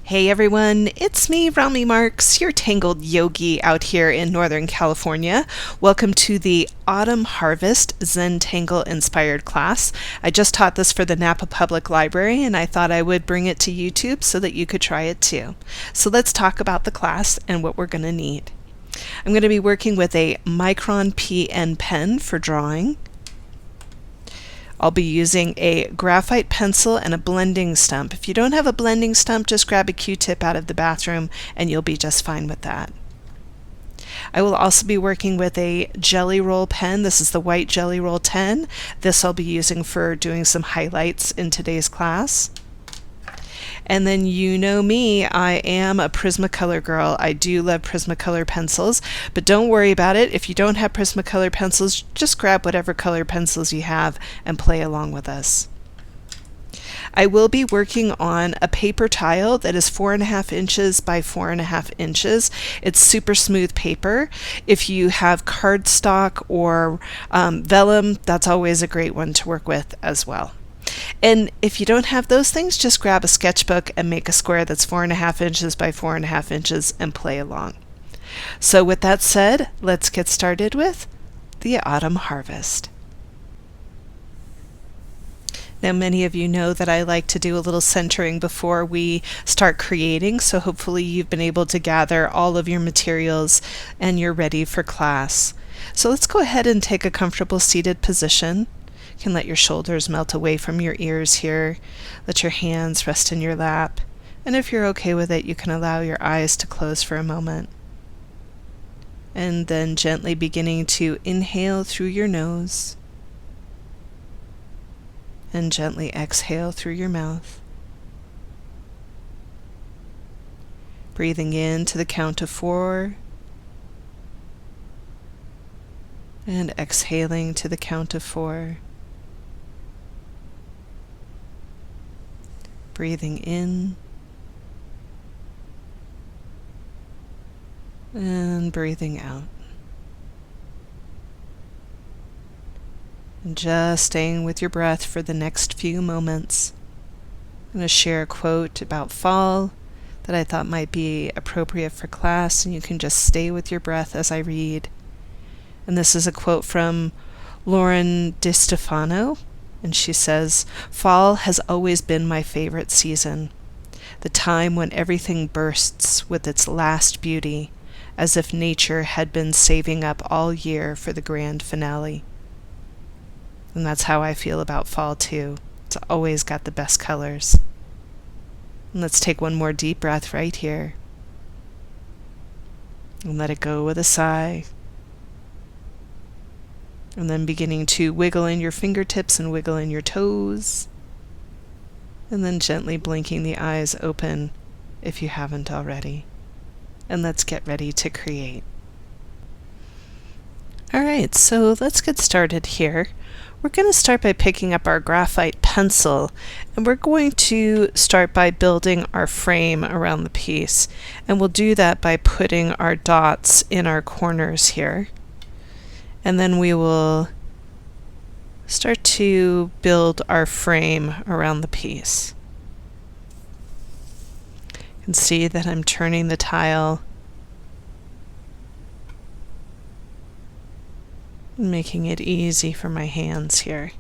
Hey everyone, it's me, Rami Marks, your tangled yogi out here in Northern California. Welcome to the Autumn Harvest Zentangle-inspired class. I just taught this for the Napa Public Library and I thought I would bring it to YouTube so that you could try it too. So let's talk about the class and what we're going to need. I'm going to be working with a Micron PN Pen for drawing. I'll be using a graphite pencil and a blending stump. If you don't have a blending stump, just grab a Q-tip out of the bathroom and you'll be just fine with that. I will also be working with a jelly roll pen. This is the white jelly roll 10. This I'll be using for doing some highlights in today's class. And then you know me, I am a Prismacolor girl. I do love Prismacolor pencils, but don't worry about it. If you don't have Prismacolor pencils, just grab whatever color pencils you have and play along with us. I will be working on a paper tile that is 4.5 inches by 4.5 inches. It's super smooth paper. If you have cardstock or vellum, that's always a great one to work with as well. And if you don't have those things, just grab a sketchbook and make a square that's 4.5 inches by 4.5 inches and play along. So with that said, let's get started with the autumn harvest. Now many of you know that I like to do a little centering before we start creating, so hopefully you've been able to gather all of your materials and you're ready for class. So let's go ahead and take a comfortable seated position. You can let your shoulders melt away from your ears here. Let your hands rest in your lap. And if you're okay with it, you can allow your eyes to close for a moment. And then gently beginning to inhale through your nose. And gently exhale through your mouth. Breathing in to the count of 4. And exhaling to the count of 4. Breathing in and breathing out. And just staying with your breath for the next few moments. I'm going to share a quote about fall that I thought might be appropriate for class, and you can just stay with your breath as I read. And this is a quote from Lauren DiStefano. And she says, "Fall has always been my favorite season, the time when everything bursts with its last beauty, as if nature had been saving up all year for the grand finale." And that's how I feel about fall too. It's always got the best colors. And let's take one more deep breath right here. And let it go with a sigh. And then beginning to wiggle in your fingertips and wiggle in your toes. And then gently blinking the eyes open if you haven't already. And let's get ready to create. Alright, so let's get started here. We're going to start by picking up our graphite pencil, and we're going to start by building our frame around the piece. And we'll do that by putting our dots in our corners here. And then we will start to build our frame around the piece. You can see that I'm turning the tile, making it easy for my hands here.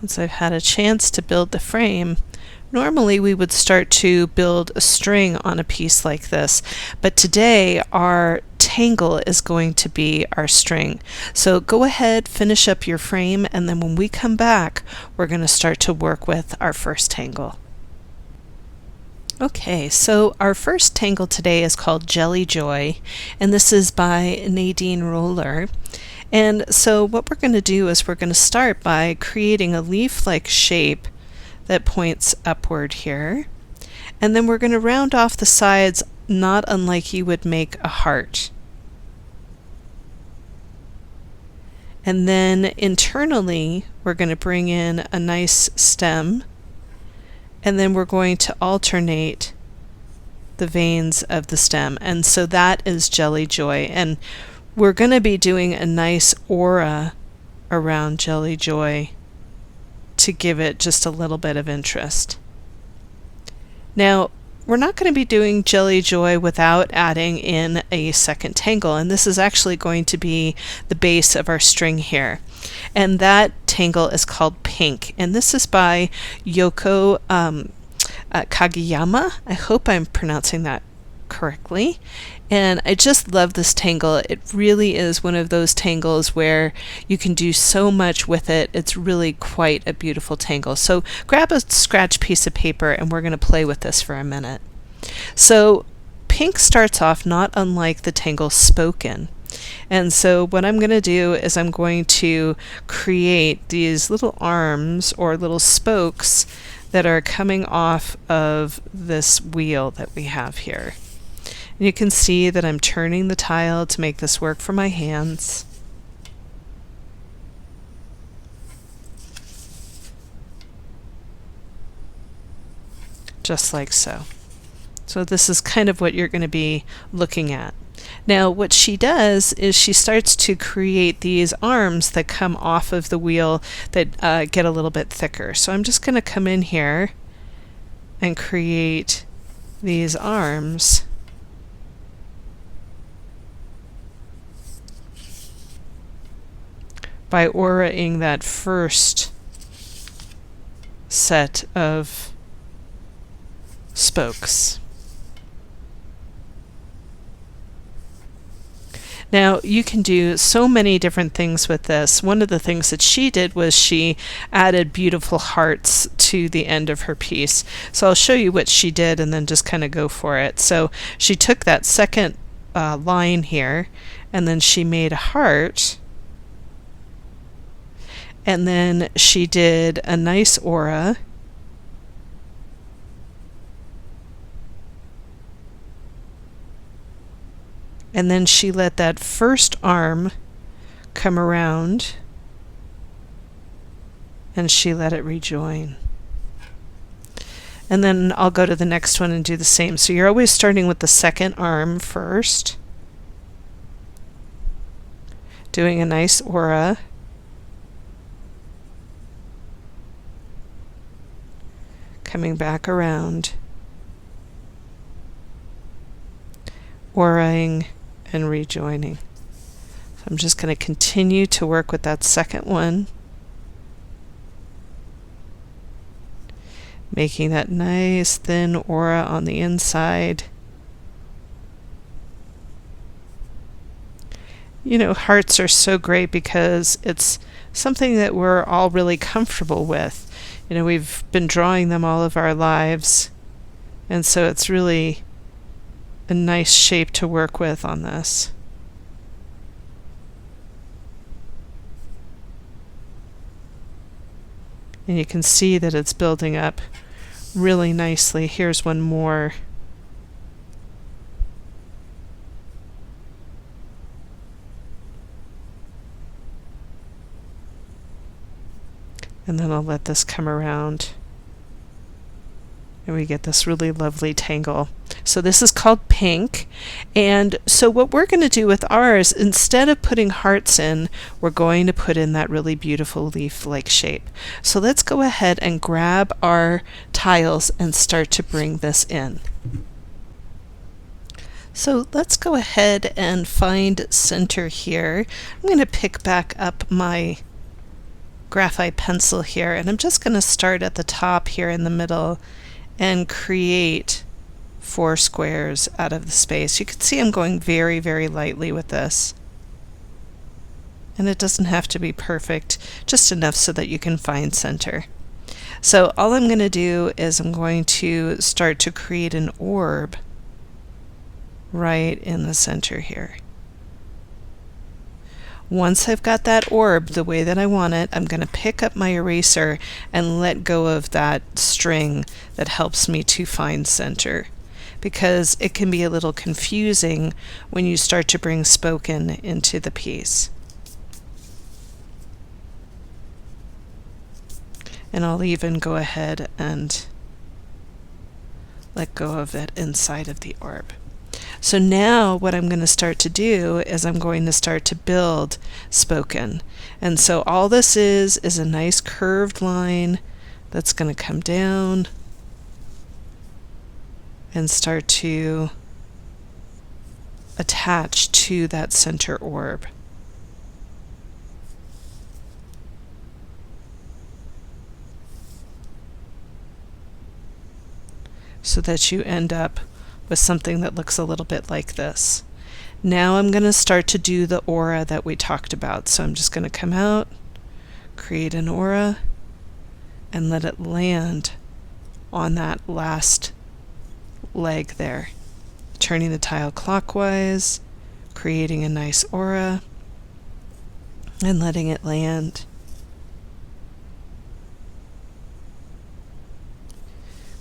Once I've had a chance to build the frame, normally we would start to build a string on a piece like this, but today our tangle is going to be our string. So go ahead, finish up your frame, and then when we come back, we're going to start to work with our first tangle. Okay, so our first tangle today is called Jelly Joy, and this is by Nadine Roller. And so what we're going to do is we're going to start by creating a leaf-like shape that points upward here, and then we're going to round off the sides not unlike you would make a heart. And then internally we're going to bring in a nice stem, and then we're going to alternate the veins of the stem, and so that is Jelly Joy. And we're going to be doing a nice aura around Jelly Joy to give it just a little bit of interest. Now, we're not going to be doing Jelly Joy without adding in a second tangle, and this is actually going to be the base of our string here. And that tangle is called Pink, and this is by Yoko Kageyama. I hope I'm pronouncing that correctly. And I just love this tangle. It really is one of those tangles where you can do so much with it. It's really quite a beautiful tangle. So grab a scratch piece of paper and we're going to play with this for a minute. So Pink starts off not unlike the tangle Spoken. And so what I'm going to do is I'm going to create these little arms or little spokes that are coming off of this wheel that we have here. And you can see that I'm turning the tile to make this work for my hands. Just like so. So this is kind of what you're going to be looking at. Now what she does is she starts to create these arms that come off of the wheel that get a little bit thicker. So I'm just going to come in here and create these arms. By auraing that first set of spokes. Now you can do so many different things with this. One of the things that she did was she added beautiful hearts to the end of her piece. So I'll show you what she did and then just kind of go for it. So she took that second line here and then she made a heart. And then she did a nice aura. And then she let that first arm come around and she let it rejoin. And then I'll go to the next one and do the same. So you're always starting with the second arm first, doing a nice aura. Coming back around, auraing and rejoining. So I'm just going to continue to work with that second one, making that nice thin aura on the inside. You know, hearts are so great because it's something that we're all really comfortable with. You know, we've been drawing them all of our lives, and so it's really a nice shape to work with on this. And you can see that it's building up really nicely. Here's one more. And then I'll let this come around and we get this really lovely tangle. So this is called Pink. And so what we're going to do with ours, instead of putting hearts in, we're going to put in that really beautiful leaf-like shape. So let's go ahead and grab our tiles and start to bring this in. So let's go ahead and find center here. I'm going to pick back up my graphite pencil here, and I'm just going to start at the top here in the middle and create 4 squares out of the space. You can see I'm going very, very lightly with this. And it doesn't have to be perfect, just enough so that you can find center. So all I'm going to do is I'm going to start to create an orb right in the center here. Once I've got that orb the way that I want it, I'm going to pick up my eraser and let go of that string that helps me to find center, because it can be a little confusing when you start to bring spoken into the piece. And I'll even go ahead and let go of it inside of the orb. So now what I'm going to start to do is I'm going to start to build spoken. And so all this is a nice curved line that's going to come down and start to attach to that center orb. So that you end up with something that looks a little bit like this. Now I'm going to start to do the aura that we talked about. So I'm just going to come out, create an aura, and let it land on that last leg there. Turning the tile clockwise, creating a nice aura, and letting it land.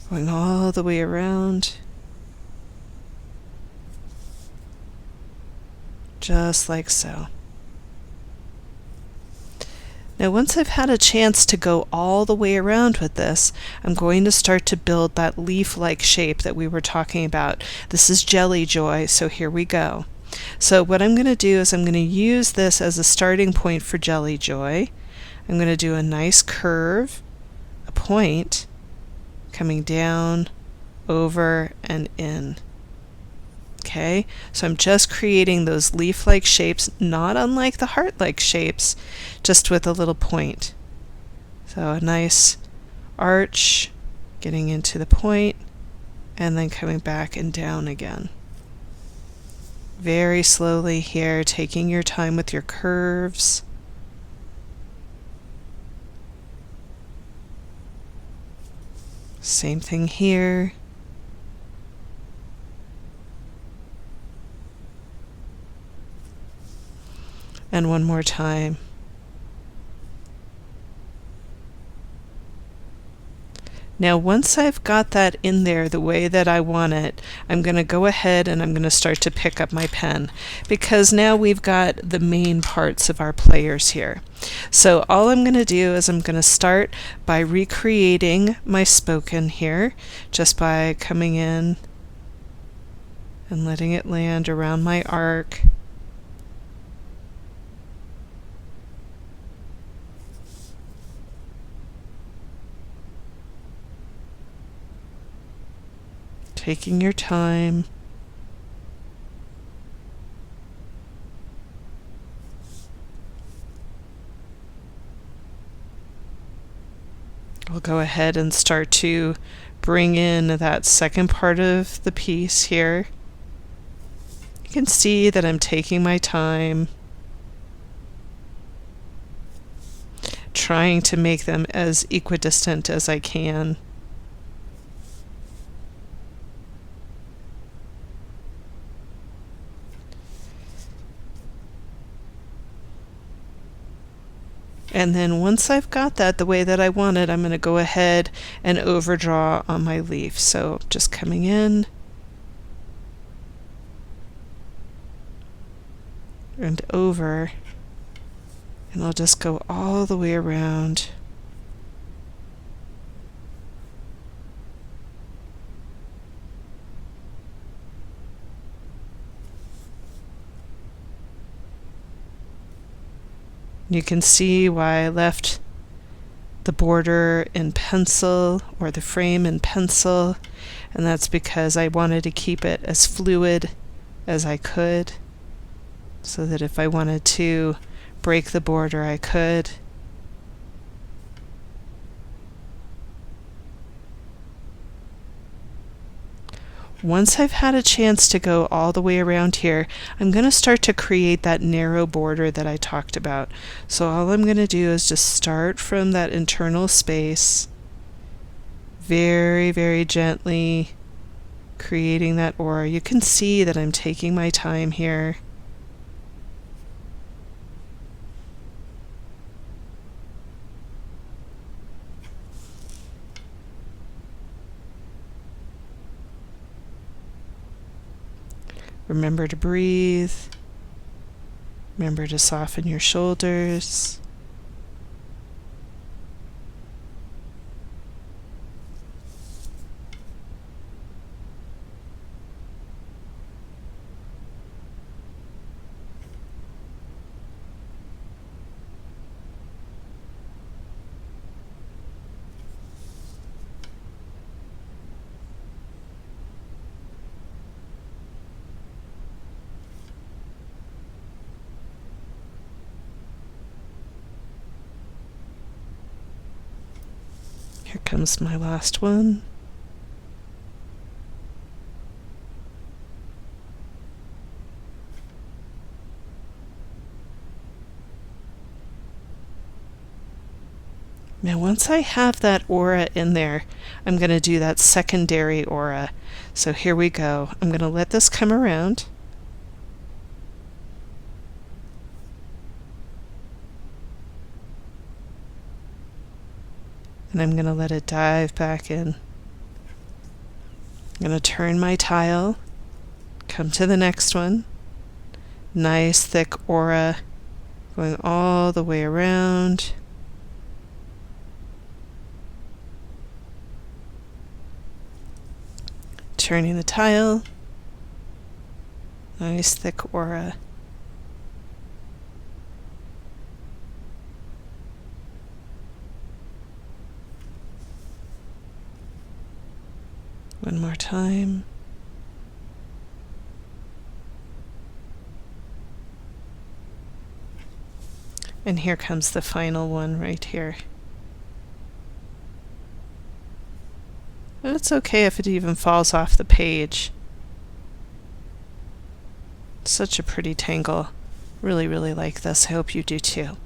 Going all the way around, just like so. Now once I've had a chance to go all the way around with this, I'm going to start to build that leaf-like shape that we were talking about. This is Jelly Joy, so here we go. So what I'm going to do is I'm going to use this as a starting point for Jelly Joy. I'm going to do a nice curve, a point, coming down, over, and in. Okay, so I'm just creating those leaf-like shapes, not unlike the heart-like shapes, just with a little point. So a nice arch, getting into the point, and then coming back and down again. Very slowly here, taking your time with your curves. Same thing here. And one more time. Now once I've got that in there the way that I want it, I'm going to go ahead and I'm going to start to pick up my pen, because now we've got the main parts of our players here. So all I'm going to do is I'm going to start by recreating my spoken here, just by coming in and letting it land around my arc. Taking your time. We'll go ahead and start to bring in that second part of the piece here. You can see that I'm taking my time, trying to make them as equidistant as I can. And then once I've got that the way that I want it, I'm going to go ahead and overdraw on my leaf. So just coming in and over, and I'll just go all the way around. You can see why I left the border in pencil, or the frame in pencil, and that's because I wanted to keep it as fluid as I could, so that if I wanted to break the border, I could. Once I've had a chance to go all the way around here, I'm going to start to create that narrow border that I talked about. So all I'm going to do is just start from that internal space, very, very gently creating that aura. You can see that I'm taking my time here. Remember to breathe. Remember to soften your shoulders. comes my last one. Now once I have that aura in there, I'm going to do that secondary aura. So here we go. I'm going to let this come around. And I'm going to let it dive back in. I'm going to turn my tile, come to the next one. Nice thick aura going all the way around. Turning the tile. Nice thick aura. One more time. And here comes the final one right here. But it's okay if it even falls off the page. Such a pretty tangle. Really, really like this. I hope you do too.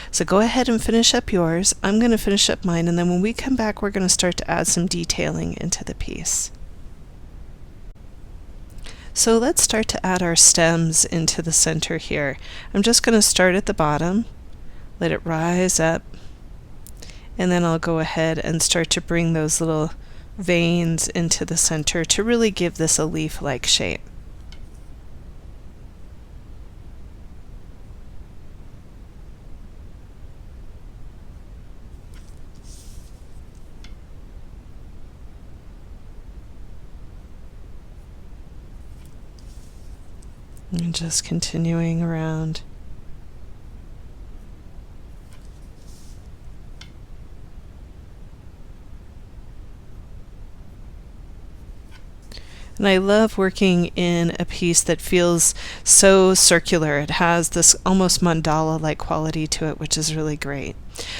So go ahead and finish up yours. I'm going to finish up mine, and then when we come back, we're going to start to add some detailing into the piece. So let's start to add our stems into the center here. I'm just going to start at the bottom, let it rise up, and then I'll go ahead and start to bring those little veins into the center to really give this a leaf-like shape. And just continuing around. And I love working in a piece that feels so circular. It has this almost mandala-like quality to it, which is really great.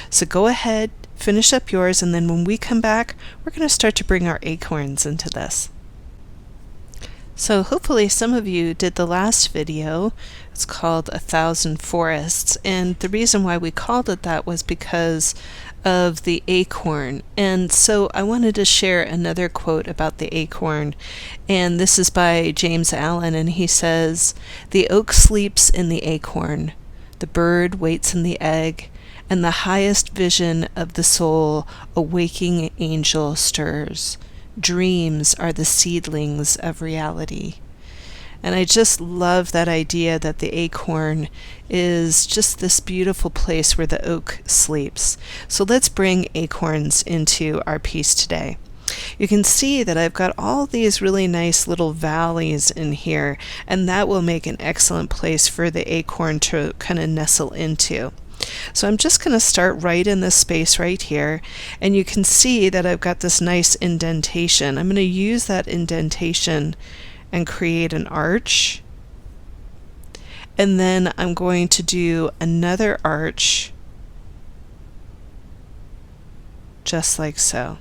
So go ahead, finish up yours, and then when we come back, we're going to start to bring our acorns into this. So hopefully some of you did the last video. It's called 1,000 Forests, and the reason why we called it that was because of the acorn. And so I wanted to share another quote about the acorn, and this is by James Allen, and he says, "The oak sleeps in the acorn, the bird waits in the egg, and the highest vision of the soul a waking angel stirs. Dreams are the seedlings of reality." And I just love that idea that the acorn is just this beautiful place where the oak sleeps. So let's bring acorns into our piece today. You can see that I've got all these really nice little valleys in here, and that will make an excellent place for the acorn to kind of nestle into. So I'm just going to start right in this space right here, and you can see that I've got this nice indentation. I'm going to use that indentation and create an arch, and then I'm going to do another arch just like so.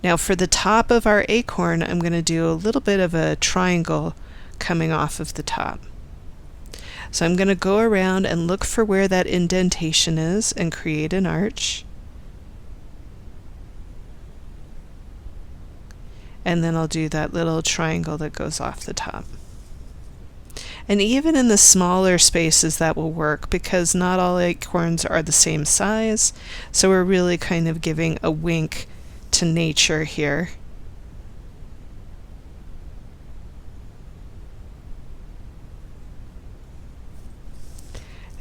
Now for the top of our acorn, I'm going to do a little bit of a triangle coming off of the top. So I'm going to go around and look for where that indentation is and create an arch. And then I'll do that little triangle that goes off the top. And even in the smaller spaces that will work, because not all acorns are the same size, so we're really kind of giving a wink to nature here.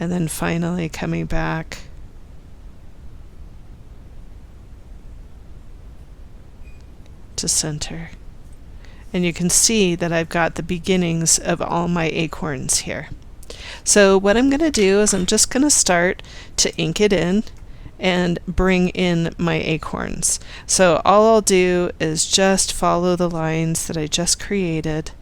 And then finally coming back to center. And you can see that I've got the beginnings of all my acorns here. So what I'm going to do is I'm just going to start to ink it in and bring in my acorns. So all I'll do is just follow the lines that I just created.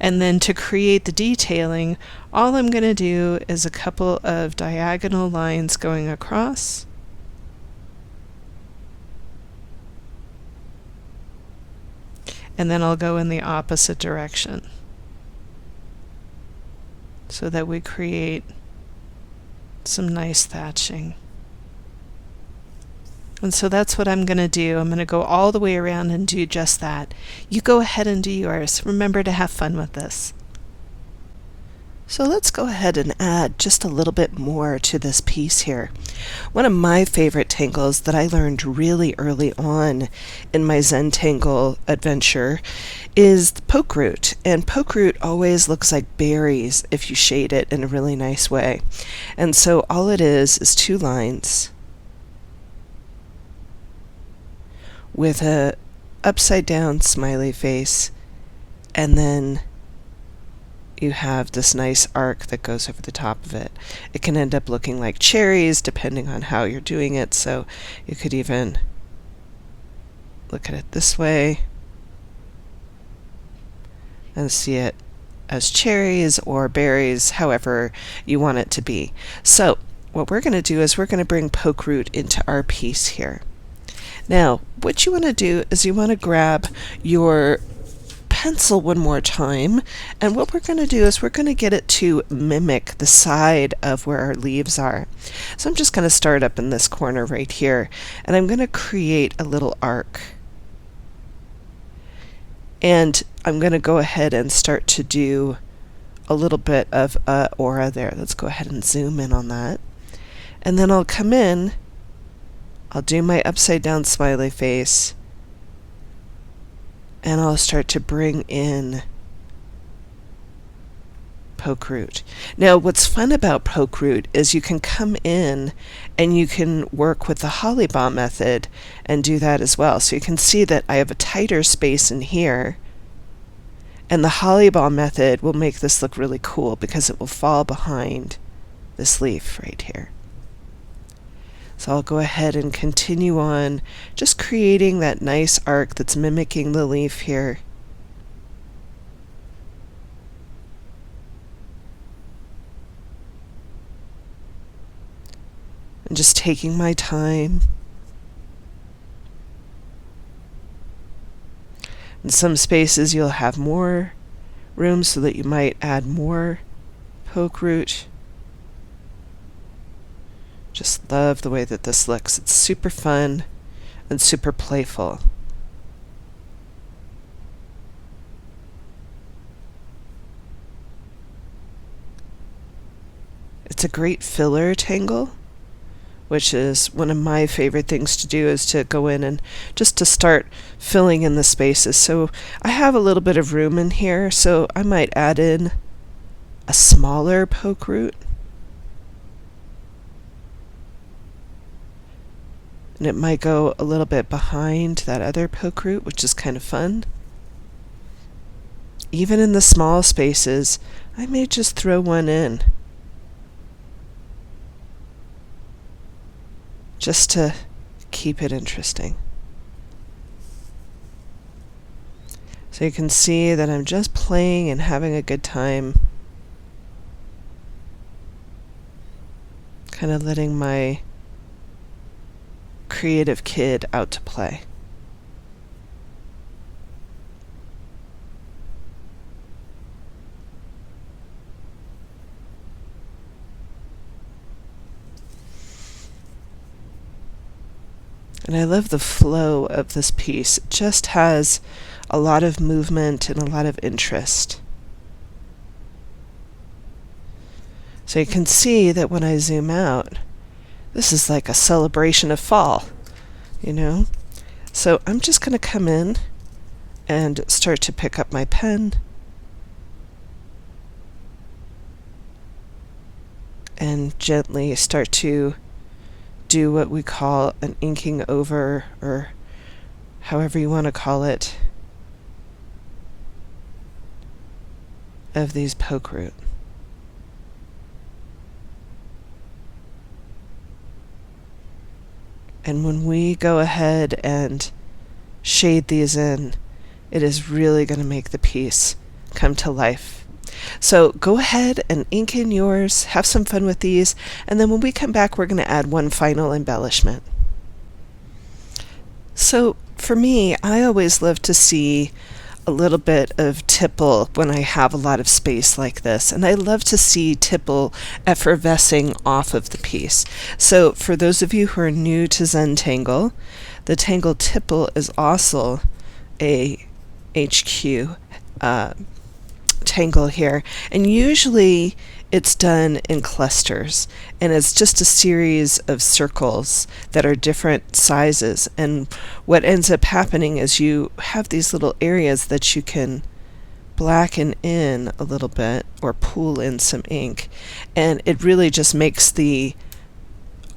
And then to create the detailing, all I'm going to do is a couple of diagonal lines going across. And then I'll go in the opposite direction so that we create some nice thatching. And so that's what I'm going to do. I'm going to go all the way around and do just that. You go ahead and do yours. Remember to have fun with this. So let's go ahead and add just a little bit more to this piece here. One of my favorite tangles that I learned really early on in my Zentangle adventure is the poke root. And poke root always looks like berries if you shade it in a really nice way. And so all it is 2 lines with a upside down smiley face, and then you have this nice arc that goes over the top of it. It can end up looking like cherries depending on how you're doing it, so you could even look at it this way and see it as cherries or berries, however you want it to be. So what we're going to do is we're going to bring poke root into our piece here. Now what you want to do is you want to grab your pencil one more time, and what we're going to do is we're going to get it to mimic the side of where our leaves are. So I'm just going to start up in this corner right here, and I'm going to create a little arc. And I'm going to go ahead and start to do a little bit of aura there. Let's go ahead and zoom in on that. And then I'll come in, I'll do my upside down smiley face, and I'll start to bring in poke root. Now what's fun about poke root is you can come in and you can work with the holly bomb method and do that as well. So you can see that I have a tighter space in here, and the holly bomb method will make this look really cool because it will fall behind this leaf right here. So I'll go ahead and continue on just creating that nice arc that's mimicking the leaf here. And just taking my time. In some spaces you'll have more room so that you might add more poke root. Just love the way that this looks. It's super fun and super playful. It's a great filler tangle, which is one of my favorite things to do, is to go in and just to start filling in the spaces. So I have a little bit of room in here, so I might add in a smaller poke root. And it might go a little bit behind that other poke root, which is kind of fun. Even in the small spaces, I may just throw one in, just to keep it interesting. So you can see that I'm just playing and having a good time, kind of letting my creative kid out to play. And I love the flow of this piece. It just has a lot of movement and a lot of interest. So you can see that when I zoom out, this is like a celebration of fall, you know? So I'm just going to come in and start to pick up my pen and gently start to do what we call an inking over, or however you want to call it, of these poke root. And when we go ahead and shade these in, it is really going to make the piece come to life. So go ahead and ink in yours, have some fun with these, and then when we come back we're going to add one final embellishment. So for me, I always love to see a little bit of tipple when I have a lot of space like this, and I love to see tipple effervescing off of the piece. So for those of you who are new to Zentangle, the Tangle Tipple is also a HQ tangle here, and usually it's done in clusters, and it's just a series of circles that are different sizes, and what ends up happening is you have these little areas that you can blacken in a little bit or pool in some ink, and it really just makes the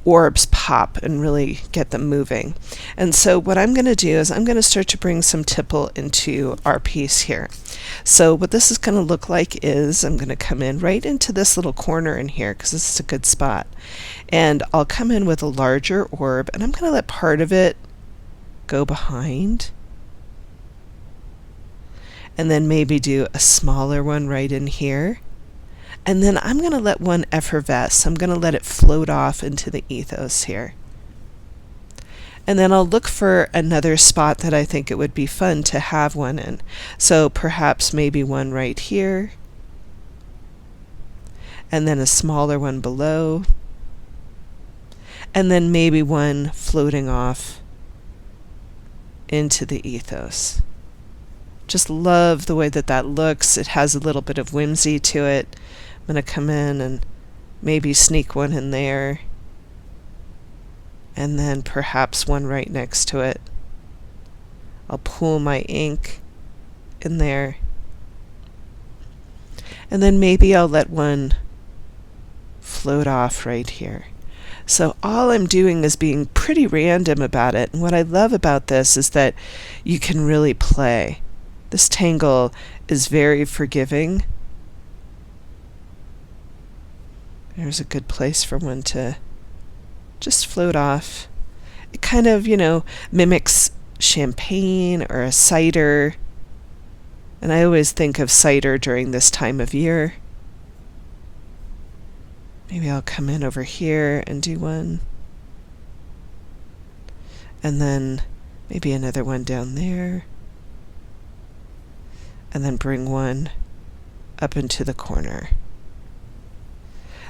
orbs pop and really get them moving. And so what I'm going to do is I'm going to start to bring some tipple into our piece here. So what this is going to look like is I'm going to come in right into this little corner in here because this is a good spot, and I'll come in with a larger orb, and I'm going to let part of it go behind, and then maybe do a smaller one right in here. And then I'm going to let one effervesce. I'm going to let it float off into the ethos here. And then I'll look for another spot that I think it would be fun to have one in. So perhaps maybe one right here, and then a smaller one below, and then maybe one floating off into the ethos. Just love the way that that looks. It has a little bit of whimsy to it. I'm going to come in and maybe sneak one in there, and then perhaps one right next to it. I'll pool my ink in there, and then maybe I'll let one float off right here. So all I'm doing is being pretty random about it, and what I love about this is that you can really play. This tangle is very forgiving. There's a good place for one to just float off. It kind of, mimics champagne or a cider. And I always think of cider during this time of year. Maybe I'll come in over here and do one. And then maybe another one down there. And then bring one up into the corner.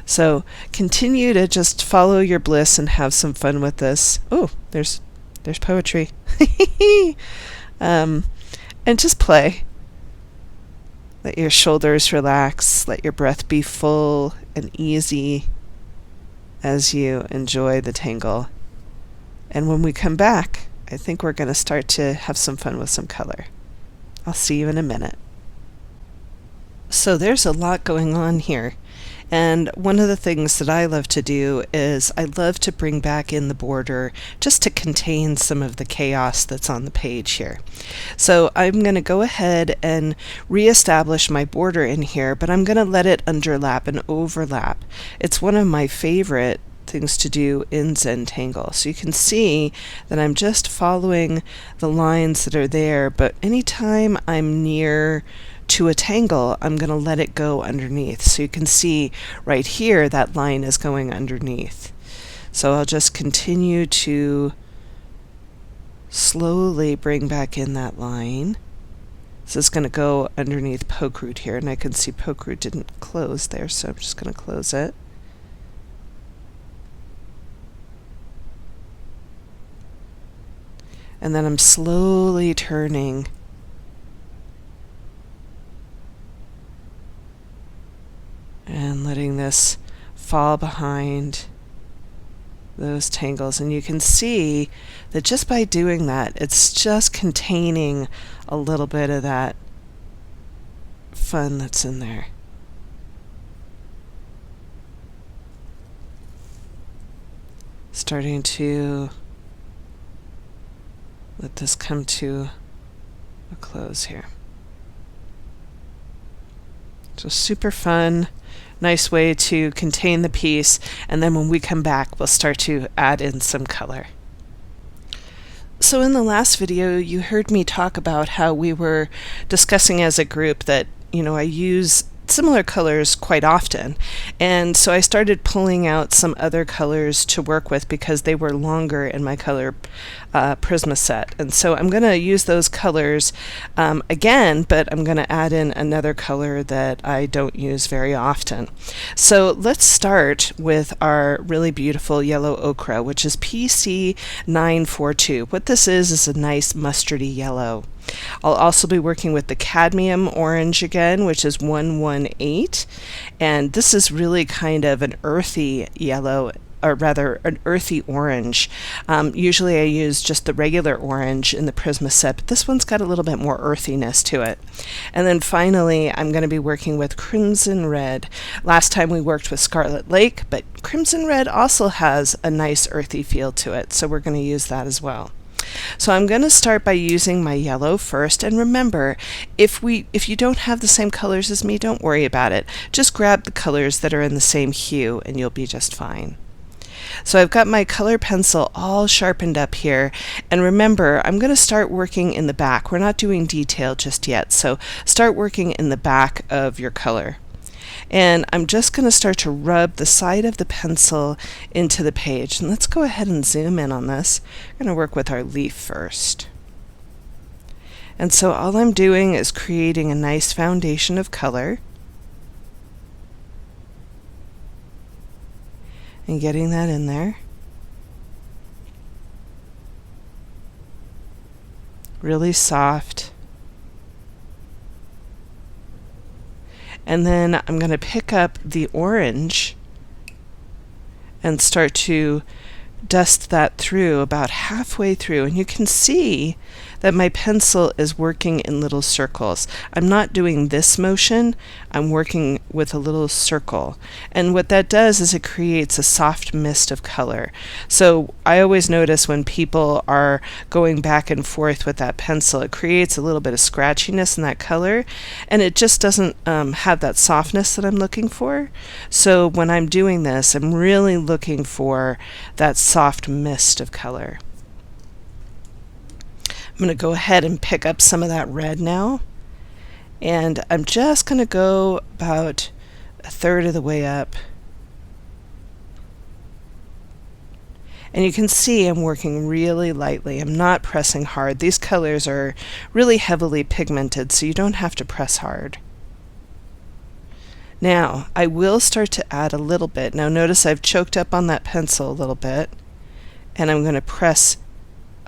So continue to just follow your bliss and have some fun with this. Oh, there's poetry. And just play. Let your shoulders relax. Let your breath be full and easy as you enjoy the tangle. And when we come back, I think we're going to start to have some fun with some color. I'll see you in a minute. So there's a lot going on here. And one of the things that I love to do is I love to bring back in the border just to contain some of the chaos that's on the page here. So I'm going to go ahead and reestablish my border in here, but I'm going to let it underlap and overlap. It's one of my favorite things to do in Zentangle. So you can see that I'm just following the lines that are there, but anytime I'm near to a tangle, I'm going to let it go underneath. So you can see right here that line is going underneath. So I'll just continue to slowly bring back in that line. This is going to go underneath poke root here, and I can see poke root didn't close there, so I'm just going to close it. And then I'm slowly turning and letting this fall behind those tangles. And you can see that just by doing that, it's just containing a little bit of that fun that's in there. Starting to let this come to a close here. So super fun. Nice way to contain the piece, and then when we come back we'll start to add in some color. So in the last video, you heard me talk about how we were discussing as a group that, I use similar colors quite often. And so I started pulling out some other colors to work with because they were longer in my color Prisma set. And so I'm going to use those colors again, but I'm going to add in another color that I don't use very often. So let's start with our really beautiful yellow ochre, which is PC942. What this is a nice mustardy yellow. I'll also be working with the cadmium orange again, which is 118, and this is really kind of an earthy yellow, or rather an earthy orange. Usually I use just the regular orange in the Prisma set, but this one's got a little bit more earthiness to it. And then finally I'm going to be working with crimson red. Last time we worked with Scarlet Lake, but crimson red also has a nice earthy feel to it, so we're going to use that as well. So I'm going to start by using my yellow first, and remember, if you don't have the same colors as me, don't worry about it. Just grab the colors that are in the same hue and you'll be just fine. So I've got my color pencil all sharpened up here, and remember, I'm going to start working in the back. We're not doing detail just yet, so start working in the back of your color. And I'm just going to start to rub the side of the pencil into the page. And let's go ahead and zoom in on this. I'm going to work with our leaf first. And so all I'm doing is creating a nice foundation of color and getting that in there. Really soft. And then I'm going to pick up the orange and start to dust that through about halfway through. And you can see that my pencil is working in little circles. I'm not doing this motion, I'm working with a little circle. And what that does is it creates a soft mist of color. So I always notice when people are going back and forth with that pencil, it creates a little bit of scratchiness in that color, and it just doesn't have that softness that I'm looking for. So when I'm doing this, I'm really looking for that soft mist of color. I'm going to go ahead and pick up some of that red now, and I'm just going to go about a third of the way up. And you can see I'm working really lightly. I'm not pressing hard. These colors are really heavily pigmented, so you don't have to press hard. Now, I will start to add a little bit. Now notice I've choked up on that pencil a little bit, and I'm going to press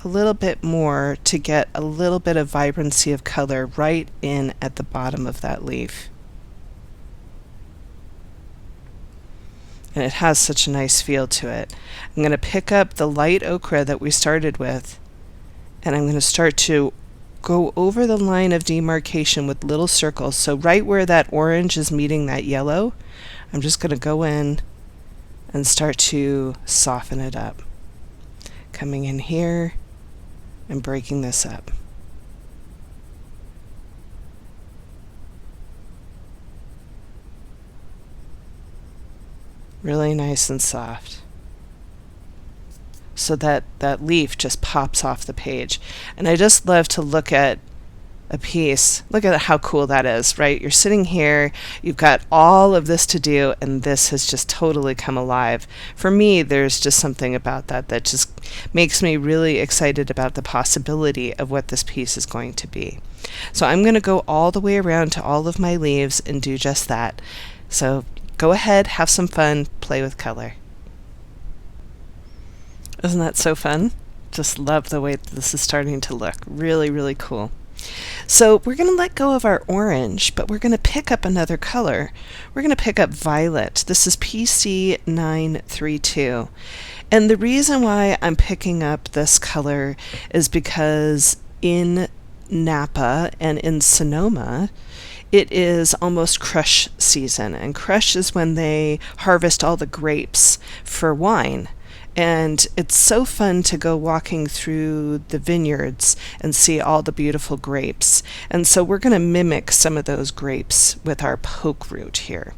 a little bit more to get a little bit of vibrancy of color right in at the bottom of that leaf. And it has such a nice feel to it. I'm going to pick up the light ochre that we started with, and I'm going to start to go over the line of demarcation with little circles. So right where that orange is meeting that yellow, I'm just going to go in and start to soften it up. Coming in here and breaking this up. Really nice and soft. So that leaf just pops off the page. And I just love to look at a piece. Look at how cool that is, right? You're sitting here, you've got all of this to do, and this has just totally come alive. For me, there's just something about that that just makes me really excited about the possibility of what this piece is going to be. So I'm going to go all the way around to all of my leaves and do just that. So go ahead, have some fun, play with color. Isn't that so fun? Just love the way this is starting to look. Really, really cool. So we're going to let go of our orange, but we're going to pick up another color. We're going to pick up violet. This is PC932. And the reason why I'm picking up this color is because in Napa and in Sonoma, it is almost crush season. And crush is when they harvest all the grapes for wine. And it's so fun to go walking through the vineyards and see all the beautiful grapes. And so we're going to mimic some of those grapes with our poke root here.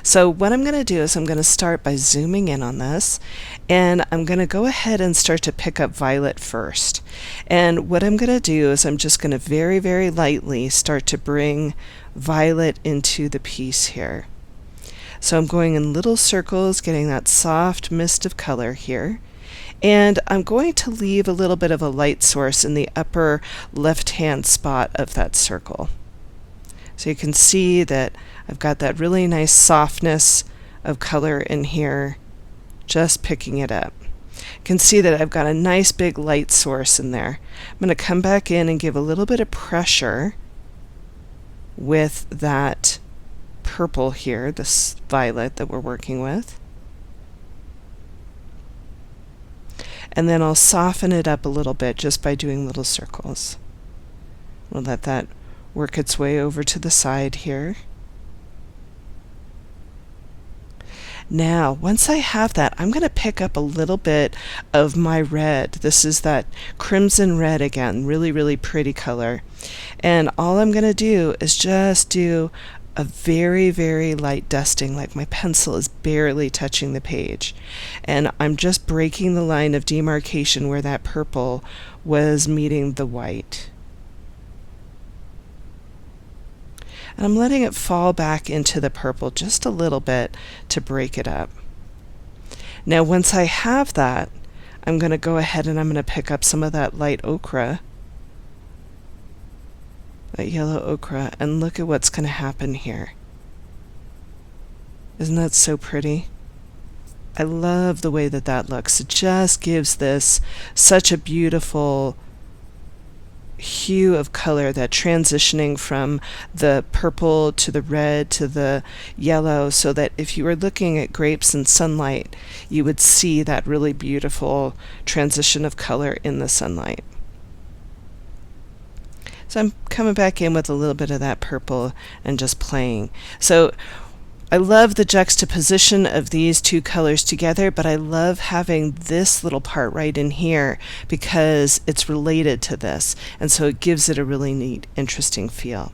So what I'm going to do is I'm going to start by zooming in on this, and I'm going to go ahead and start to pick up violet first. And what I'm going to do is I'm just going to very, very lightly start to bring violet into the piece here. So I'm going in little circles, getting that soft mist of color here. And I'm going to leave a little bit of a light source in the upper left-hand spot of that circle. So you can see that I've got that really nice softness of color in here, just picking it up. You can see that I've got a nice big light source in there. I'm going to come back in and give a little bit of pressure with that purple here, this violet that we're working with. And then I'll soften it up a little bit just by doing little circles. We'll let that work its way over to the side here. Now, once I have that, I'm going to pick up a little bit of my red. This is that crimson red again, really, really pretty color. And all I'm going to do is just do a very, very light dusting, like my pencil is barely touching the page. And I'm just breaking the line of demarcation where that purple was meeting the white. And I'm letting it fall back into the purple just a little bit to break it up. Now once I have that, I'm going to go ahead and I'm going to pick up some of that light ochre, that yellow ochre, and look at what's going to happen here. Isn't that so pretty? I love the way that that looks. It just gives this such a beautiful hue of color, that transitioning from the purple to the red to the yellow, so that if you were looking at grapes in sunlight, you would see that really beautiful transition of color in the sunlight. So I'm coming back in with a little bit of that purple and just playing. So I love the juxtaposition of these two colors together, but I love having this little part right in here because it's related to this, and so it gives it a really neat, interesting feel.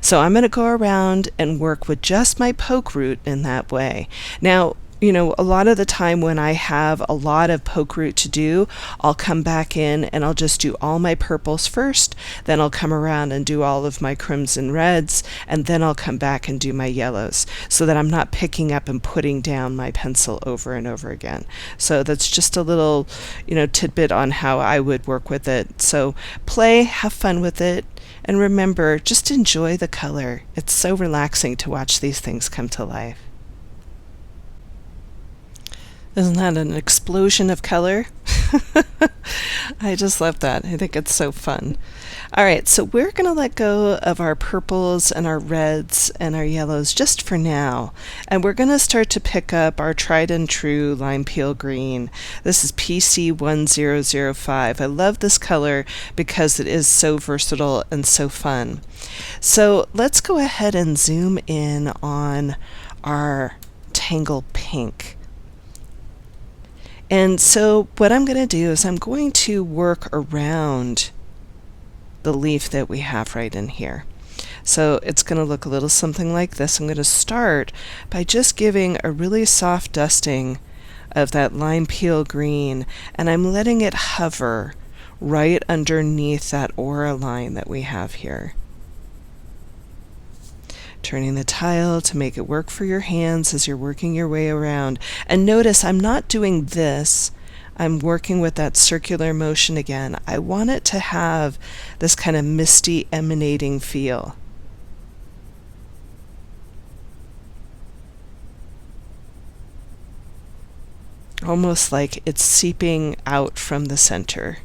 So I'm going to go around and work with just my poke root in that way. Now, you know, a lot of the time when I have a lot of poke root to do, I'll come back in and I'll just do all my purples first, then I'll come around and do all of my crimson reds, and then I'll come back and do my yellows, so that I'm not picking up and putting down my pencil over and over again. So that's just a little, you know, tidbit on how I would work with it. So play, have fun with it, and remember, just enjoy the color. It's so relaxing to watch these things come to life. Isn't that an explosion of color? I just love that. I think it's so fun. All right, so we're going to let go of our purples and our reds and our yellows just for now. And we're going to start to pick up our tried and true lime peel green. This is PC1005. I love this color because it is so versatile and so fun. So let's go ahead and zoom in on our Tangle pink. And so what I'm going to do is I'm going to work around the leaf that we have right in here. So it's going to look a little something like this. I'm going to start by just giving a really soft dusting of that lime peel green, and I'm letting it hover right underneath that aura line that we have here. Turning the tile to make it work for your hands as you're working your way around. And notice I'm not doing this. I'm working with that circular motion again. I want it to have this kind of misty emanating feel. Almost like it's seeping out from the center.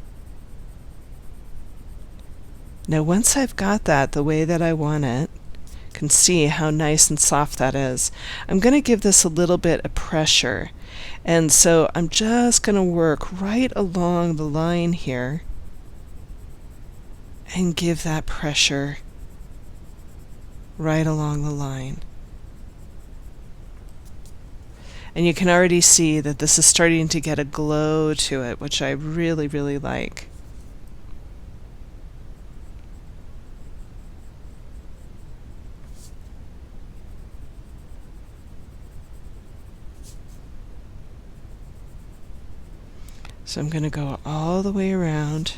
Now once I've got that the way that I want it, can see how nice and soft that is. I'm going to give this a little bit of pressure, and so I'm just going to work right along the line here and give that pressure right along the line. And you can already see that this is starting to get a glow to it, which I really, really like. So I'm going to go all the way around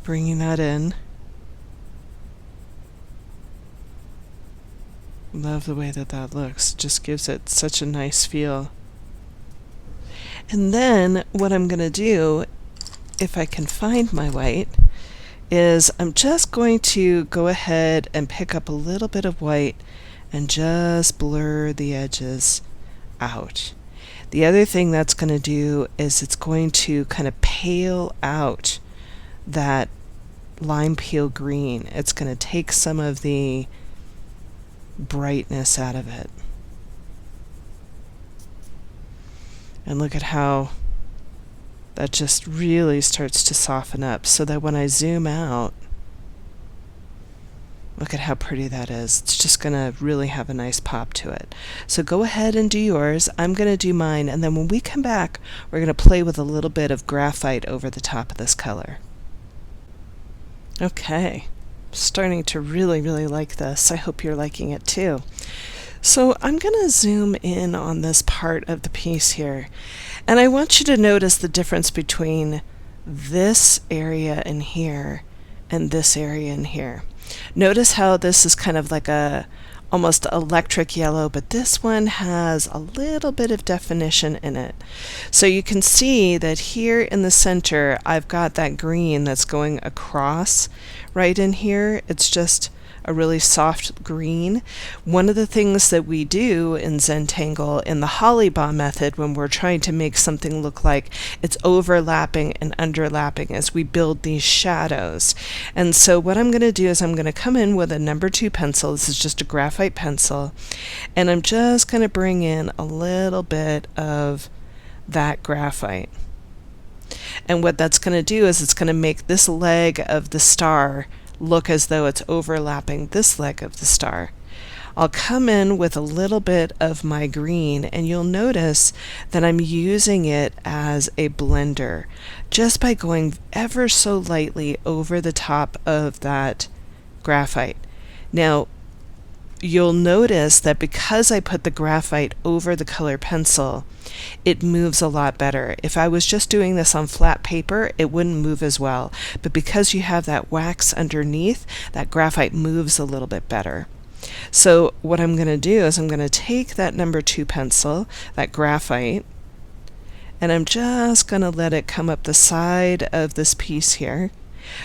bringing that in. Love the way that that looks. It just gives it such a nice feel. And then what I'm going to do, if I can find my white, is I'm just going to go ahead and pick up a little bit of white and just blur the edges out. The other thing that's going to do is it's going to kind of pale out that lime peel green. It's going to take some of the brightness out of it. And look at how that just really starts to soften up, so that when I zoom out, look at how pretty that is. It's just going to really have a nice pop to it. So go ahead and do yours. I'm going to do mine, and then when we come back, we're going to play with a little bit of graphite over the top of this color. Okay, starting to really like this. I hope you're liking it too. So I'm going to zoom in on this part of the piece here, and I want you to notice the difference between this area in here and this area in here. Notice how this is kind of like a almost electric yellow, but this one has a little bit of definition in it. So you can see that here in the center I've got that green that's going across right in here. It's just a really soft green. One of the things that we do in Zentangle in the holly bomb method when we're trying to make something look like it's overlapping and underlapping as we build these shadows. And so what I'm going to do is I'm going to come in with a number 2 pencil. This is just a graphite pencil, and I'm just going to bring in a little bit of that graphite. And what that's going to do is it's going to make this leg of the star look as though it's overlapping this leg of the star. I'll come in with a little bit of my green, and you'll notice that I'm using it as a blender just by going ever so lightly over the top of that graphite. Now you'll notice that because I put the graphite over the color pencil, it moves a lot better. If I was just doing this on flat paper, it wouldn't move as well. But because you have that wax underneath, that graphite moves a little bit better. So what I'm going to do is I'm going to take that number 2 pencil, that graphite, and I'm just going to let it come up the side of this piece here.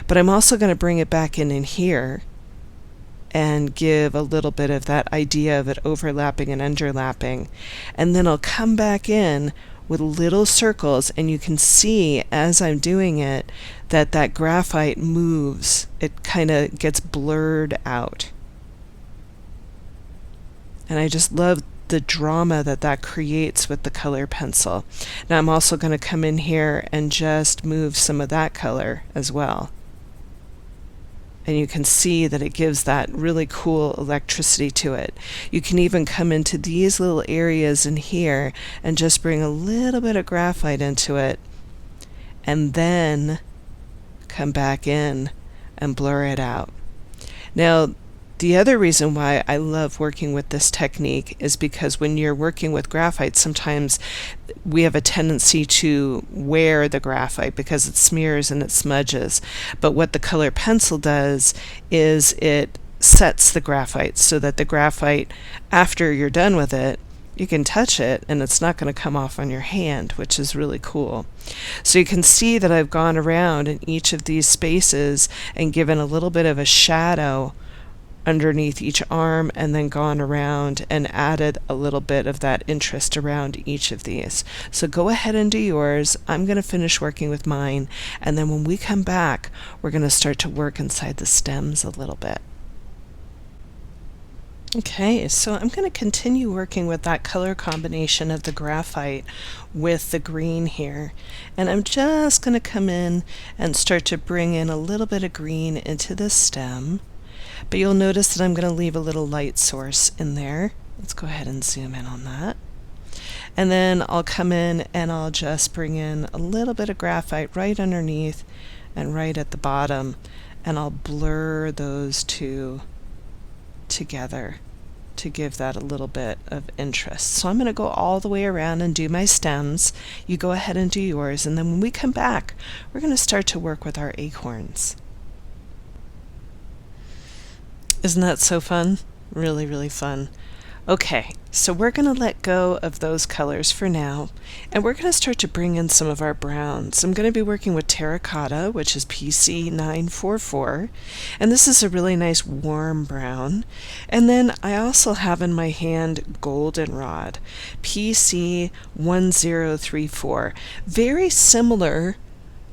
But I'm also going to bring it back in here and give a little bit of that idea of it overlapping and underlapping. And then I'll come back in with little circles, and you can see as I'm doing it that that graphite moves. It kind of gets blurred out. And I just love the drama that that creates with the color pencil. Now I'm also going to come in here and just move some of that color as well. And you can see that it gives that really cool electricity to it. You can even come into these little areas in here and just bring a little bit of graphite into it, and then come back in and blur it out. Now, the other reason why I love working with this technique is because when you're working with graphite, sometimes we have a tendency to wear the graphite because it smears and it smudges. But what the color pencil does is it sets the graphite so that the graphite, after you're done with it, you can touch it and it's not going to come off on your hand, which is really cool. So you can see that I've gone around in each of these spaces and given a little bit of a shadow underneath each arm, and then gone around and added a little bit of that interest around each of these. So go ahead and do yours. I'm going to finish working with mine, and then when we come back, we're going to start to work inside the stems a little bit. Okay, so I'm going to continue working with that color combination of the graphite with the green here, and I'm just going to come in and start to bring in a little bit of green into the stem. But you'll notice that I'm going to leave a little light source in there. Let's go ahead and zoom in on that. And then I'll come in and I'll just bring in a little bit of graphite right underneath and right at the bottom, and I'll blur those two together to give that a little bit of interest. So I'm going to go all the way around and do my stems. You go ahead and do yours, and then when we come back, we're going to start to work with our acorns. Isn't that so fun? Really, really fun. Okay, so we're going to let go of those colors for now, and we're going to start to bring in some of our browns. I'm going to be working with terracotta, which is PC 944, and this is a really nice warm brown. And then I also have in my hand Goldenrod, PC 1034, very similar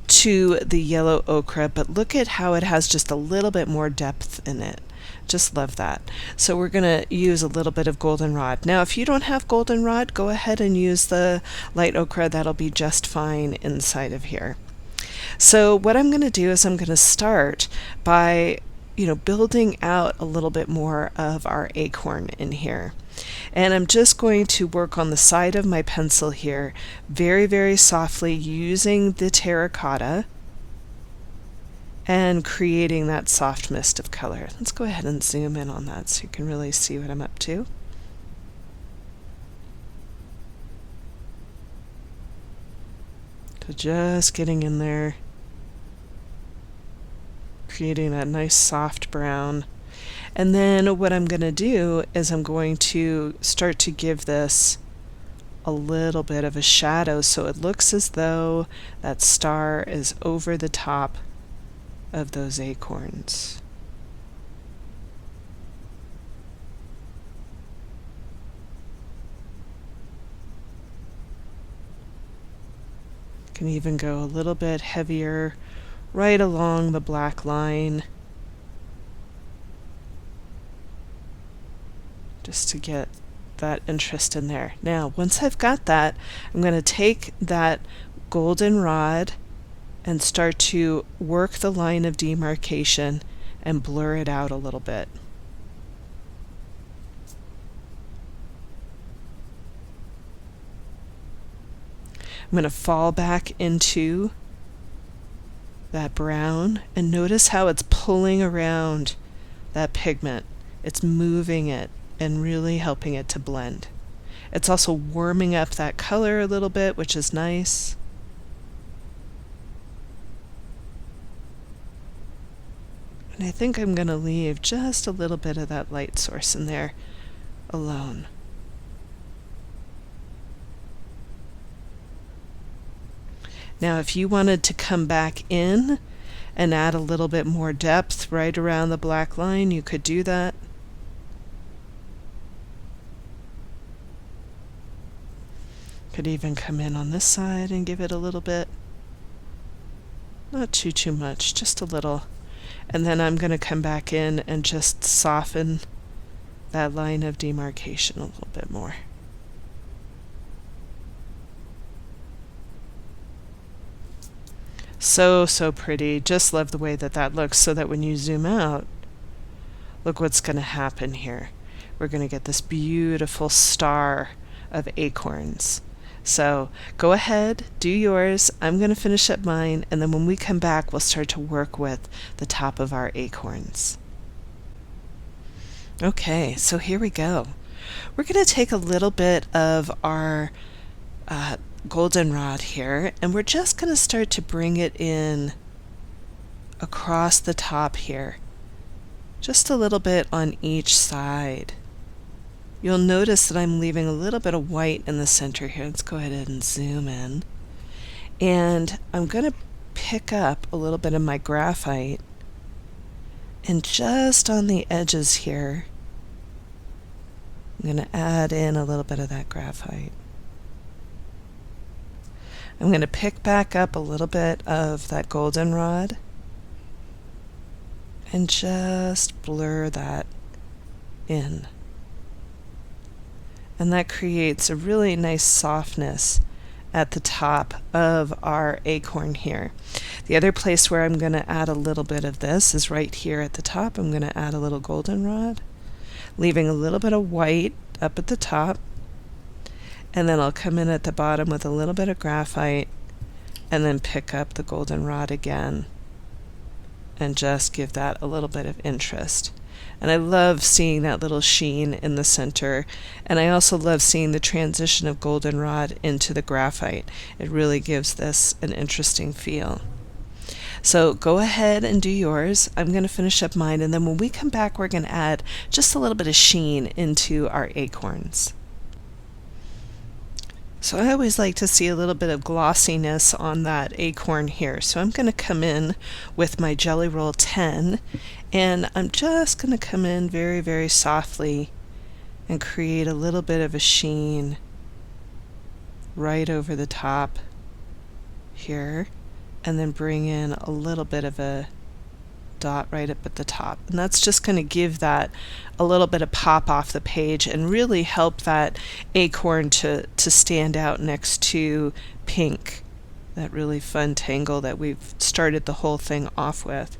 to the yellow ochre, but look at how it has just a little bit more depth in it. Just love that. So we're going to use a little bit of goldenrod. Now if you don't have goldenrod, go ahead and use the light ochre. That'll be just fine inside of here. So what I'm going to do is I'm going to start by building out a little bit more of our acorn in here. And I'm just going to work on the side of my pencil here very, very softly using the terracotta and creating that soft mist of color. Let's go ahead and zoom in on that so you can really see what I'm up to. So just getting in there, creating that nice soft brown. And then what I'm going to do is I'm going to start to give this a little bit of a shadow so it looks as though that star is over the top of those acorns. Can even go a little bit heavier right along the black line, just to get that interest in there. Now once I've got that, I'm going to take that goldenrod and start to work the line of demarcation and blur it out a little bit. I'm going to fall back into that brown and notice how it's pulling around that pigment. It's moving it and really helping it to blend. It's also warming up that color a little bit, which is nice. And I think I'm going to leave just a little bit of that light source in there alone. Now if you wanted to come back in and add a little bit more depth right around the black line, you could do that. Could even come in on this side and give it a little bit. Not too much, just a little. And then I'm going to come back in and just soften that line of demarcation a little bit more. So pretty. Just love the way that that looks, so that when you zoom out, look what's going to happen here. We're going to get this beautiful star of acorns. So go ahead, do yours. I'm going to finish up mine, and then when we come back, we'll start to work with the top of our acorns. Okay, so here we go. We're going to take a little bit of our goldenrod here, and we're just going to start to bring it in across the top here, just a little bit on each side. You'll notice that I'm leaving a little bit of white in the center here. Let's go ahead and zoom in. And I'm going to pick up a little bit of my graphite, and just on the edges here, I'm going to add in a little bit of that graphite. I'm going to pick back up a little bit of that goldenrod and just blur that in. And that creates a really nice softness at the top of our acorn here. The other place where I'm going to add a little bit of this is right here at the top. I'm going to add a little goldenrod, leaving a little bit of white up at the top, and then I'll come in at the bottom with a little bit of graphite and then pick up the goldenrod again and just give that a little bit of interest. And I love seeing that little sheen in the center, and I also love seeing the transition of goldenrod into the graphite. It really gives this an interesting feel. So go ahead and do yours. I'm going to finish up mine, and then when we come back, we're going to add just a little bit of sheen into our acorns. So I always like to see a little bit of glossiness on that acorn here. So I'm going to come in with my Jelly Roll 10, and I'm just going to come in very, very softly and create a little bit of a sheen right over the top here, and then bring in a little bit of a dot right up at the top, and that's just going to give that a little bit of pop off the page and really help that acorn to stand out next to pink, that really fun tangle that we've started the whole thing off with.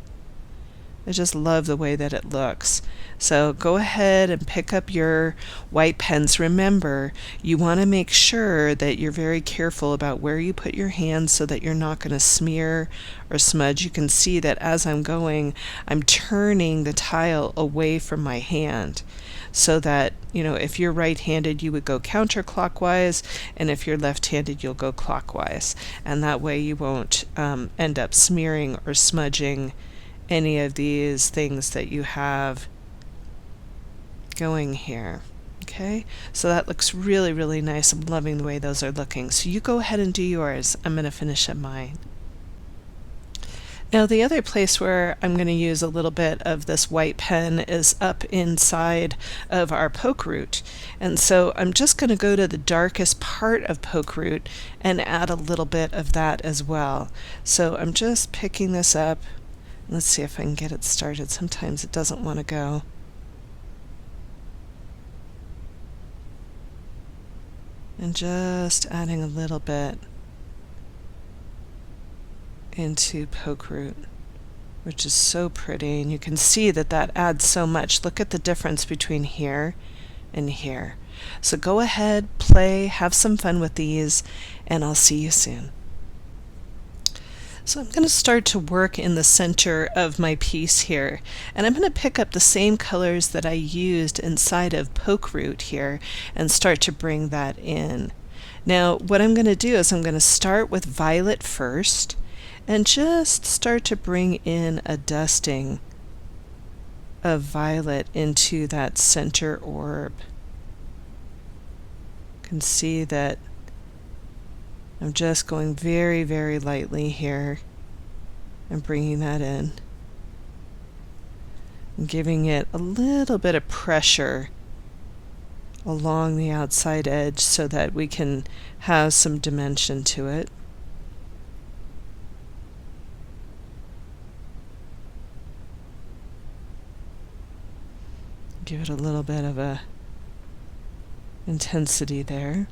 I just love the way that it looks. So go ahead and pick up your white pens. Remember, you want to make sure that you're very careful about where you put your hands so that you're not going to smear or smudge. You can see that as I'm going, I'm turning the tile away from my hand, so that, if you're right-handed, you would go counterclockwise, and if you're left-handed, you'll go clockwise. And that way you won't end up smearing or smudging any of these things that you have going here. Okay, so that looks really, really nice. I'm loving the way those are looking. So you go ahead and do yours. I'm going to finish up mine. Now the other place where I'm going to use a little bit of this white pen is up inside of our poke root. And so I'm just going to go to the darkest part of poke root and add a little bit of that as well. So I'm just picking this up. Let's see if I can get it started. Sometimes it doesn't want to go. And just adding a little bit into poke root, which is so pretty, and you can see that that adds so much. Look at the difference between here and here. So go ahead, play, have some fun with these, and I'll see you soon. So I'm going to start to work in the center of my piece here, and I'm going to pick up the same colors that I used inside of poke root here and start to bring that in. Now what I'm going to do is I'm going to start with violet first and just start to bring in a dusting of violet into that center orb. You can see that I'm just going very, very lightly here and bringing that in and giving it a little bit of pressure along the outside edge so that we can have some dimension to it. Give it a little bit of a intensity there.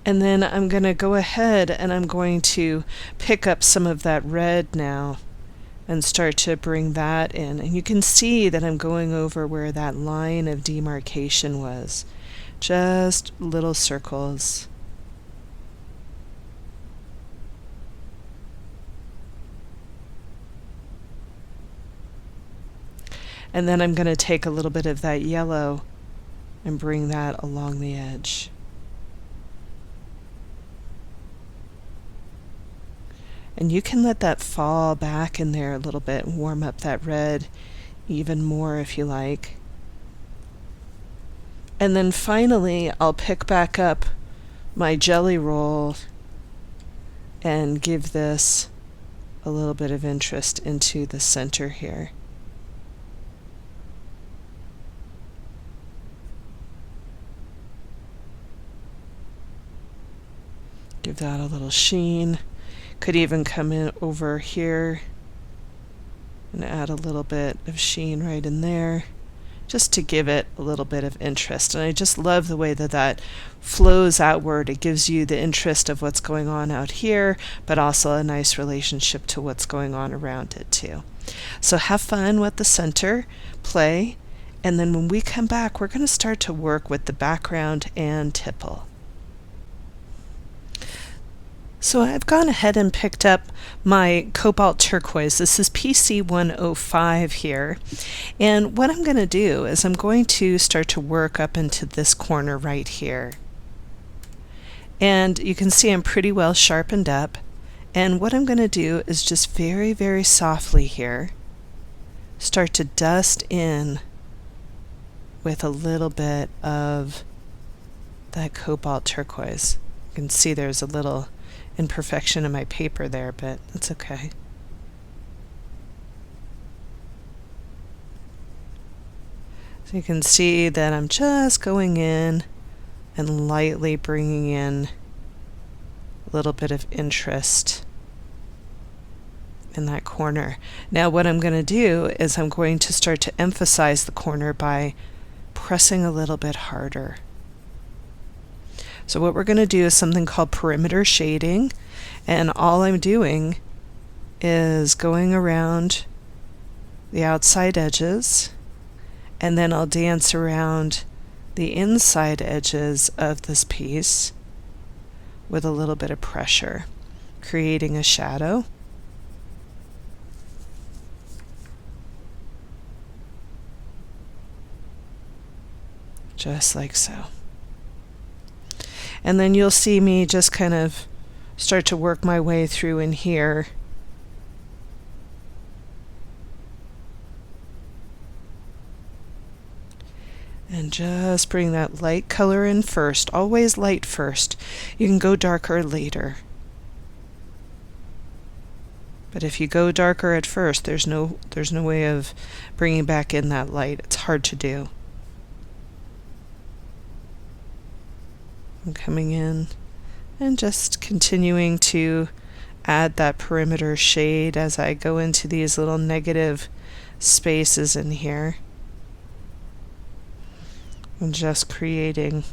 And then I'm going to go ahead and I'm going to pick up some of that red now and start to bring that in. And you can see that I'm going over where that line of demarcation was. Just little circles. And then I'm going to take a little bit of that yellow and bring that along the edge. And you can let that fall back in there a little bit and warm up that red even more if you like. And then finally I'll pick back up my jelly roll and give this a little bit of interest into the center here. Give that a little sheen. Could even come in over here and add a little bit of sheen right in there, just to give it a little bit of interest. And I just love the way that that flows outward. It gives you the interest of what's going on out here, but also a nice relationship to what's going on around it too. So have fun with the center, play, and then when we come back, we're going to start to work with the background and tipple. So I've gone ahead and picked up my cobalt turquoise. This is PC 105 here. And what I'm going to do is I'm going to start to work up into this corner right here. And you can see I'm pretty well sharpened up. And what I'm going to do is just very, very softly here start to dust in with a little bit of that cobalt turquoise. You can see there's a little imperfection in my paper there, but that's okay. So you can see that I'm just going in and lightly bringing in a little bit of interest in that corner. Now what I'm going to do is I'm going to start to emphasize the corner by pressing a little bit harder. So what we're going to do is something called perimeter shading, and all I'm doing is going around the outside edges, and then I'll dance around the inside edges of this piece with a little bit of pressure, creating a shadow. Just like so. And then you'll see me just kind of start to work my way through in here. And just bring that light color in first. Always light first. You can go darker later. But if you go darker at first, there's no way of bringing back in that light. It's hard to do. I'm coming in and just continuing to add that perimeter shade as I go into these little negative spaces in here. I'm just creating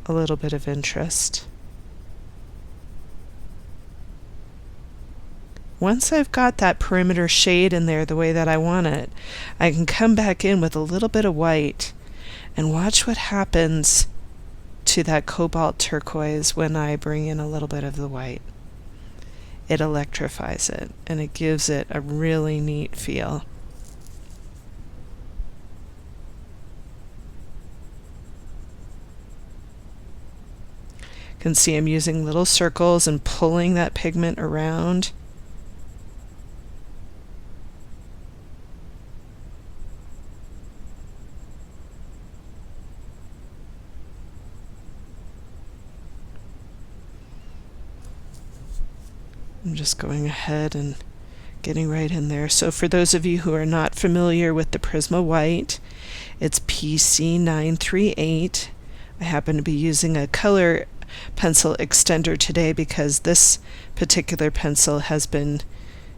a little bit of interest. Once I've got that perimeter shade in there the way that I want it, I can come back in with a little bit of white and watch what happens to that cobalt turquoise when I bring in a little bit of the white. It electrifies it and it gives it a really neat feel. You can see I'm using little circles and pulling that pigment around. I'm just going ahead and getting right in there. So for those of you who are not familiar with the Prisma White, it's PC 938. I happen to be using a color pencil extender today because this particular pencil has been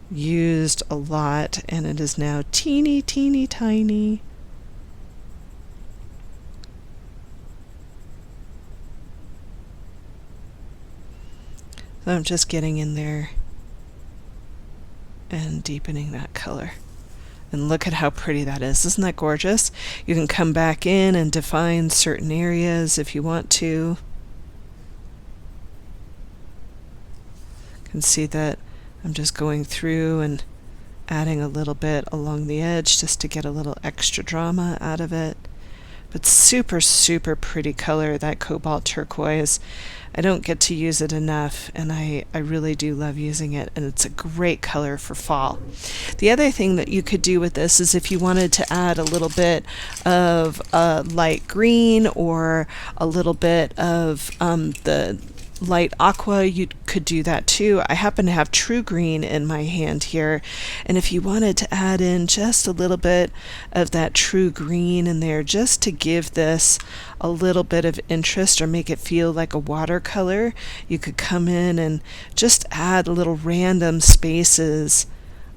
used a lot and it is now teeny tiny. So I'm just getting in there and deepening that color. And look at how pretty that is. Isn't that gorgeous? You can come back in and define certain areas if you want to. You can see that I'm just going through and adding a little bit along the edge just to get a little extra drama out of it. But super, super pretty color, that cobalt turquoise. I don't get to use it enough, and I really do love using it, and it's a great color for fall. The other thing that you could do with this is if you wanted to add a little bit of light green or a little bit of the light aqua, you could do that too. I happen to have true green in my hand here, and if you wanted to add in just a little bit of that true green in there just to give this a little bit of interest or make it feel like a watercolor, you could come in and just add little random spaces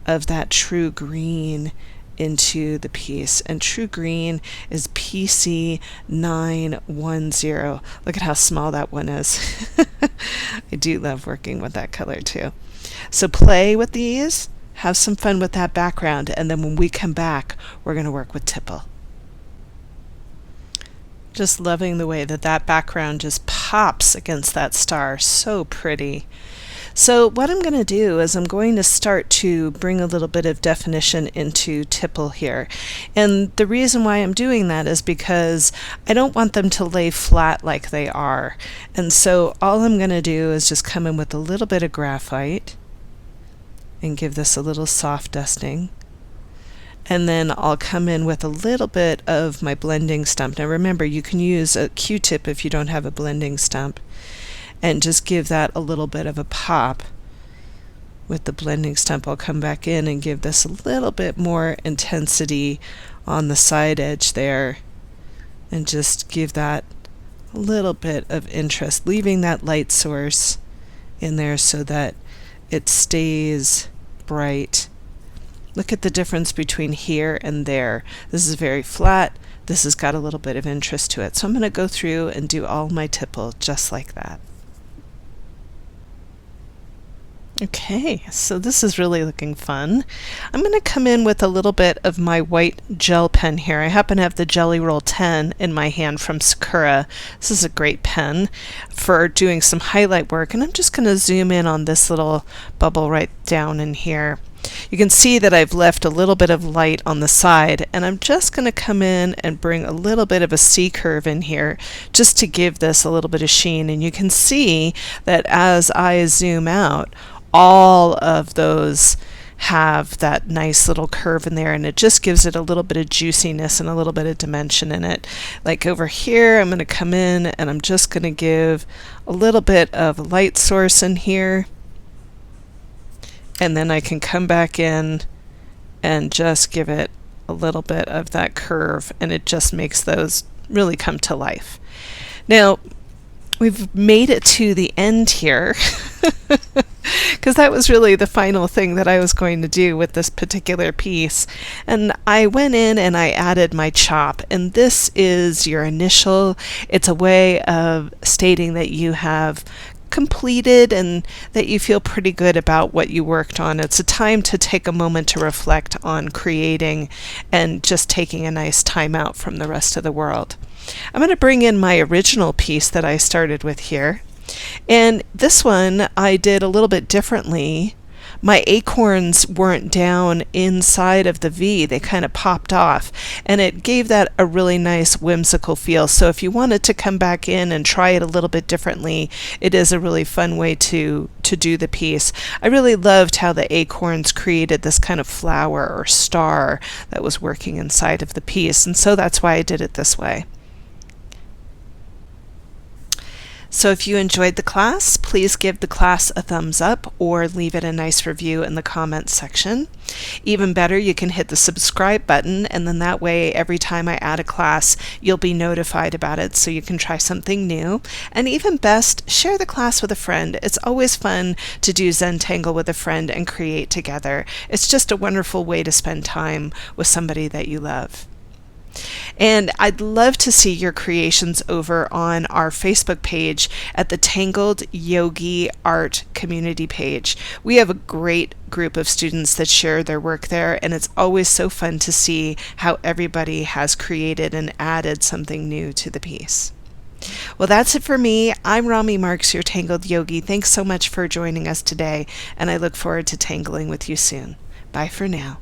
of that true green into the piece. And true green is PC 910. Look at how small that one is. I do love working with that color too. So play with these, have some fun with that background, and then when we come back we're going to work with Tipple. Just loving the way that that background just pops against that star. So pretty. So what I'm going to do is I'm going to start to bring a little bit of definition into Tipple here. And the reason why I'm doing that is because I don't want them to lay flat like they are. And so all I'm going to do is just come in with a little bit of graphite and give this a little soft dusting. And then I'll come in with a little bit of my blending stump. Now remember, you can use a Q-tip if you don't have a blending stump, and just give that a little bit of a pop. With the blending stump, I'll come back in and give this a little bit more intensity on the side edge there, and just give that a little bit of interest, leaving that light source in there so that it stays bright. Look at the difference between here and there. This is very flat. This has got a little bit of interest to it. So I'm going to go through and do all my tipple just like that. Okay, so this is really looking fun. I'm going to come in with a little bit of my white gel pen here. I happen to have the Jelly Roll 10 in my hand from Sakura. This is a great pen for doing some highlight work, and I'm just going to zoom in on this little bubble right down in here. You can see that I've left a little bit of light on the side, and I'm just going to come in and bring a little bit of a C-curve in here just to give this a little bit of sheen. And you can see that as I zoom out, all of those have that nice little curve in there, and it just gives it a little bit of juiciness and a little bit of dimension in it. Like over here, I'm going to come in and I'm just going to give a little bit of light source in here, and then I can come back in and just give it a little bit of that curve, and it just makes those really come to life. Now, we've made it to the end here because that was really the final thing that I was going to do with this particular piece. And I went in and I added my chop, and this is your initial. It's a way of stating that you have completed and that you feel pretty good about what you worked on. It's a time to take a moment to reflect on creating and just taking a nice time out from the rest of the world. I'm going to bring in my original piece that I started with here, and this one I did a little bit differently. My acorns weren't down inside of the V, they kind of popped off, and it gave that a really nice whimsical feel. So if you wanted to come back in and try it a little bit differently, it is a really fun way to do the piece. I really loved how the acorns created this kind of flower or star that was working inside of the piece, and so that's why I did it this way. So if you enjoyed the class, please give the class a thumbs up or leave it a nice review in the comments section. Even better, you can hit the subscribe button, and then that way every time I add a class, you'll be notified about it so you can try something new. And even best, share the class with a friend. It's always fun to do Zentangle with a friend and create together. It's just a wonderful way to spend time with somebody that you love. And I'd love to see your creations over on our Facebook page at the Tangled Yogi Art community page. We have a great group of students that share their work there, and it's always so fun to see how everybody has created and added something new to the piece. Well, that's it for me. I'm Rami Marks, your Tangled Yogi. Thanks so much for joining us today, and I look forward to tangling with you soon. Bye for now.